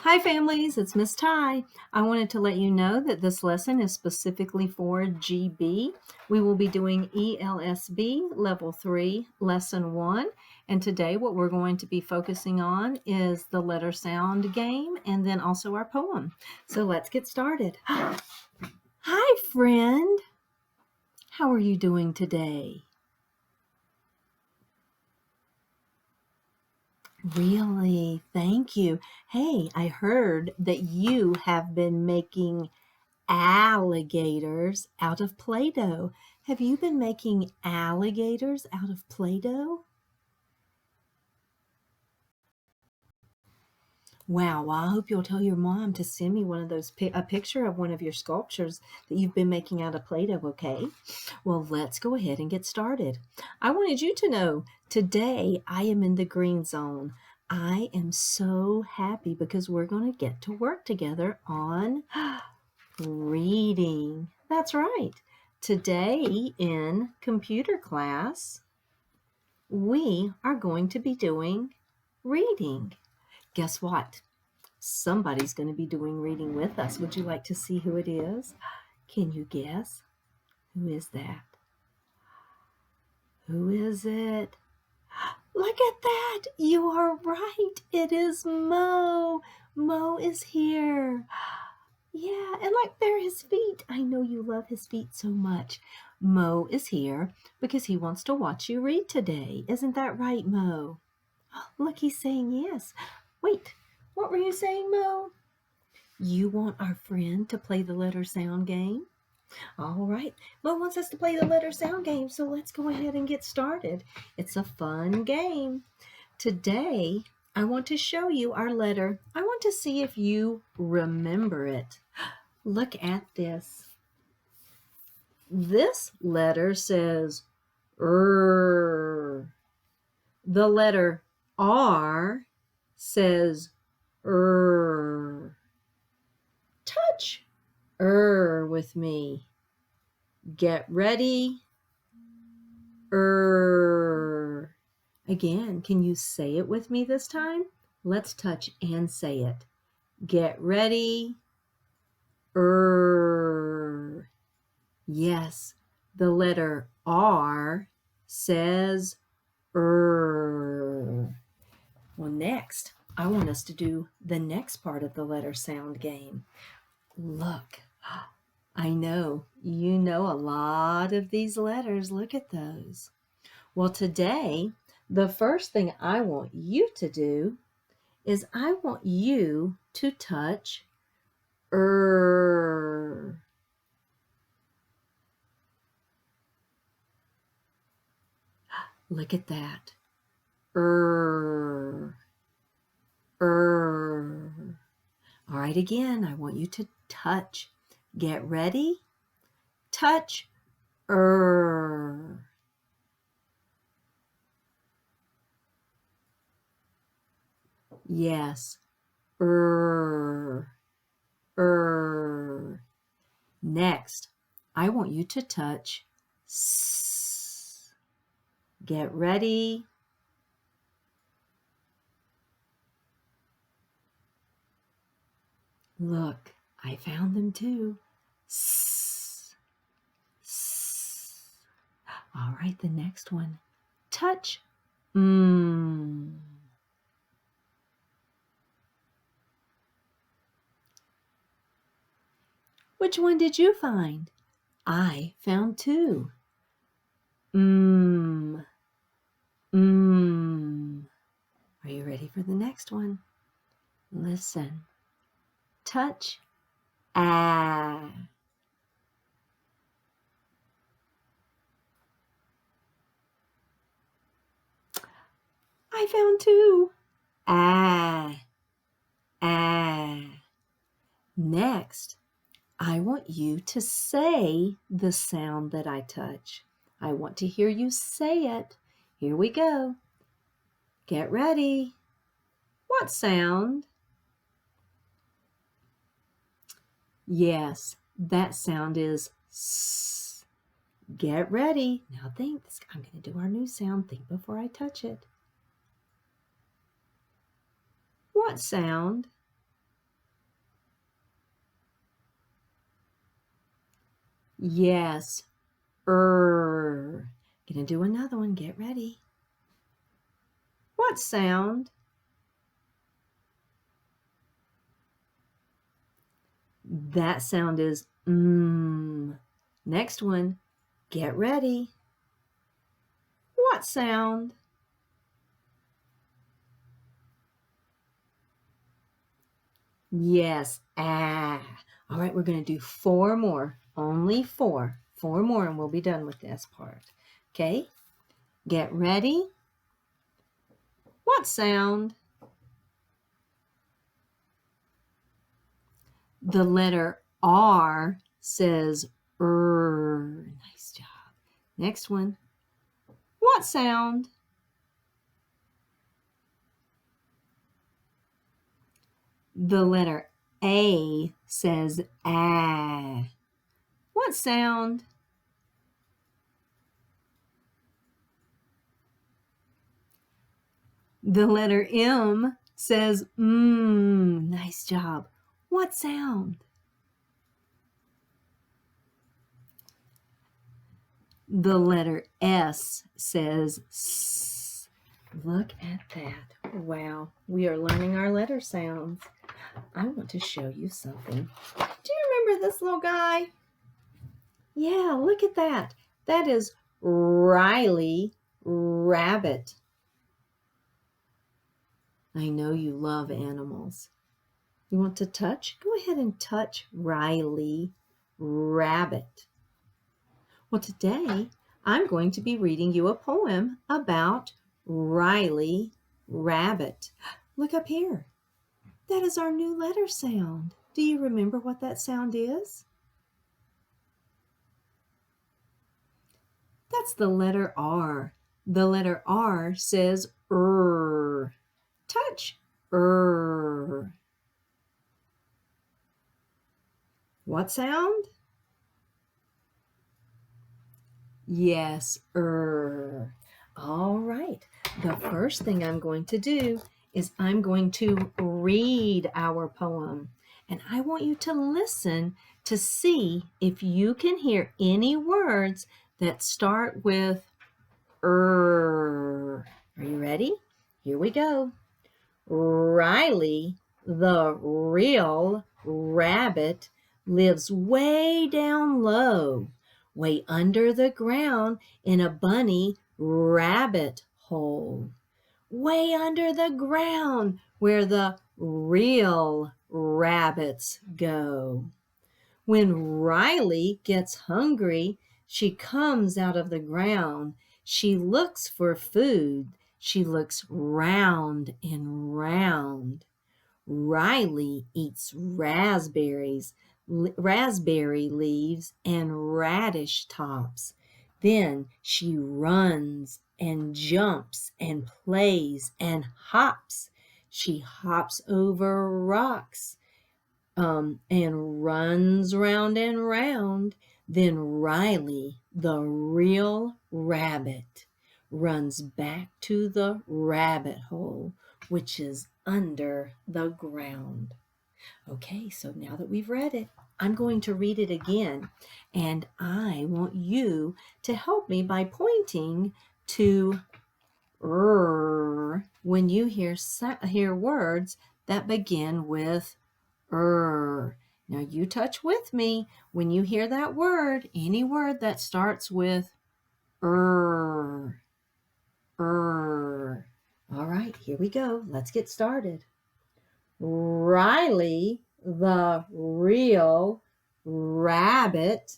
Hi families, it's Miss Ty. I wanted to let you know that this lesson is specifically for GB. We will be doing ELSB Level 3, Lesson 1. And today what we're going to be focusing on is the letter sound game and then also our poem. So let's get started. Hi friend, how are you doing today? Really? Thank you. Hey, I heard that you have been making alligators out of Play-Doh. Have you been making alligators out of Play-Doh? Wow, well, I hope you'll tell your mom to send me one of those, a picture of one of your sculptures that you've been making out of Play-Doh, okay? Well, let's go ahead and get started. I wanted you to know today I am in the green zone. I am so happy because we're going to get to work together on reading. That's right. Today in computer class, we are going to be doing reading. Guess what? Somebody's going to be doing reading with us. Would you like to see who it is? Can you guess? Who is that? Who is it? Look at that! You are right. It is Mo. Mo is here. Yeah, and like there are his feet. I know you love his feet so much. Mo is here because he wants to watch you read today. Isn't that right, Mo? Look, he's saying yes. Wait, what were you saying, Mo? You want our friend to play the letter sound game? All right, Mo wants us to play the letter sound game, so let's go ahead and get started. It's a fun game. Today, I want to show you our letter. I want to see if you remember it. Look at this. This letter says R. The letter R says R. Touch R with me. Get ready. R. Again, can you say it with me this time? Let's touch and say it. Get ready. R. Yes, the letter R says R. Well, next, I want us to do the next part of the letter sound game. Look, I know you know a lot of these letters. Look at those. Well, today, the first thing I want you to do is I want you to touch R. Look at that. R. All right, again, I want you to touch. Get ready. Touch. Yes. Next, I want you to touch S. Get ready. Look, I found them too. S. All right, the next one. Touch. Which one did you find? I found two. Are you ready for the next one? Listen. Touch. Ah. I found two. Ah. Next, I want you to say the sound that I touch. I want to hear you say it. Here we go. Get ready. What sound? Yes, that sound is S. Get ready. Now think. I'm going to do our new sound. Think before I touch it. What sound? Yes. Gonna do another one. Get ready. What sound? That sound is Next one. Get ready. What sound? Yes, ah. All right, we're going to do 4 more. Only 4. 4 more and we'll be done with this part. Okay? Get ready. What sound? The letter R says Nice job. Next one. What sound? The letter A says ah. What sound? The letter M says Nice job. What sound? The letter S says S. Look at that. Wow, we are learning our letter sounds. I want to show you something. Do you remember this little guy? Yeah, look at that. That is Riley Rabbit. I know you love animals. You want to touch? Go ahead and touch Riley Rabbit. Well, today I'm going to be reading you a poem about Riley Rabbit. Look up here. That is our new letter sound. Do you remember what that sound is? That's the letter R. The letter R says Touch What sound? Yes, All right. The first thing I'm going to do is I'm going to read our poem. And I want you to listen to see if you can hear any words that start with Are you ready? Here we go. Riley, the real rabbit, lives way down low, way under the ground in a bunny rabbit hole. Way under the ground where the real rabbits go. When Riley gets hungry, she comes out of the ground. She looks for food. She looks round and round. Riley eats raspberry leaves and radish tops. Then she runs and jumps and plays and hops. She hops over rocks and runs round and round. Then Riley, the real rabbit, runs back to the rabbit hole, which is under the ground. Okay, so now that we've read it, I'm going to read it again, and I want you to help me by pointing to when you hear words that begin with Now you touch with me when you hear that word, any word that starts with All right, here we go. Let's get started. Riley, the real rabbit,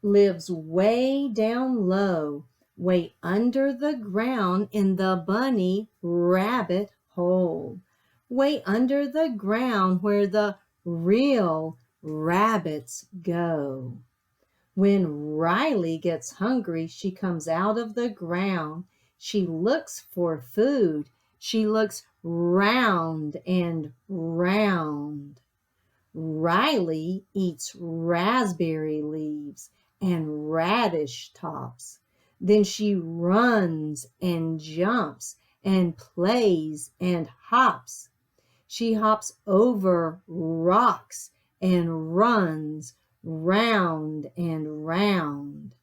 lives way down low, way under the ground in the bunny rabbit hole. Way under the ground where the real rabbits go. When Riley gets hungry, she comes out of the ground. She looks for food. She looks round and round. Riley eats raspberry leaves and radish tops. Then she runs and jumps and plays and hops. She hops over rocks and runs round and round.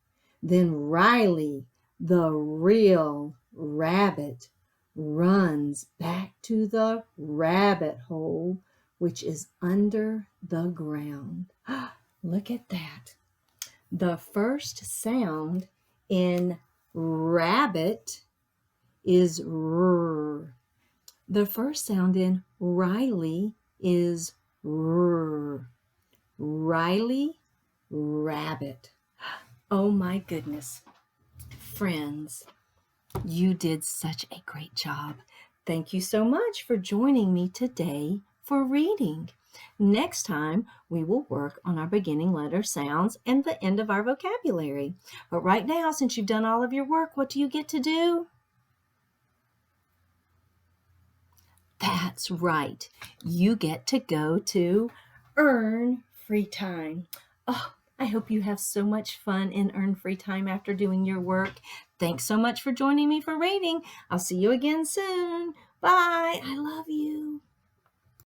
Then Riley, the real rabbit, runs back to the rabbit hole, which is under the ground. Look at that. The first sound in rabbit is R. The first sound in Riley is R. Riley, rabbit. Oh my goodness. Friends, you did such a great job. Thank you so much for joining me today for reading. Next time, we will work on our beginning letter sounds and the end of our vocabulary. But right now, since you've done all of your work, what do you get to do? That's right. You get to go to Earn Free Time. Oh, I hope you have so much fun in Earn Free Time after doing your work. Thanks so much for joining me for reading. I'll see you again soon. Bye. I love you.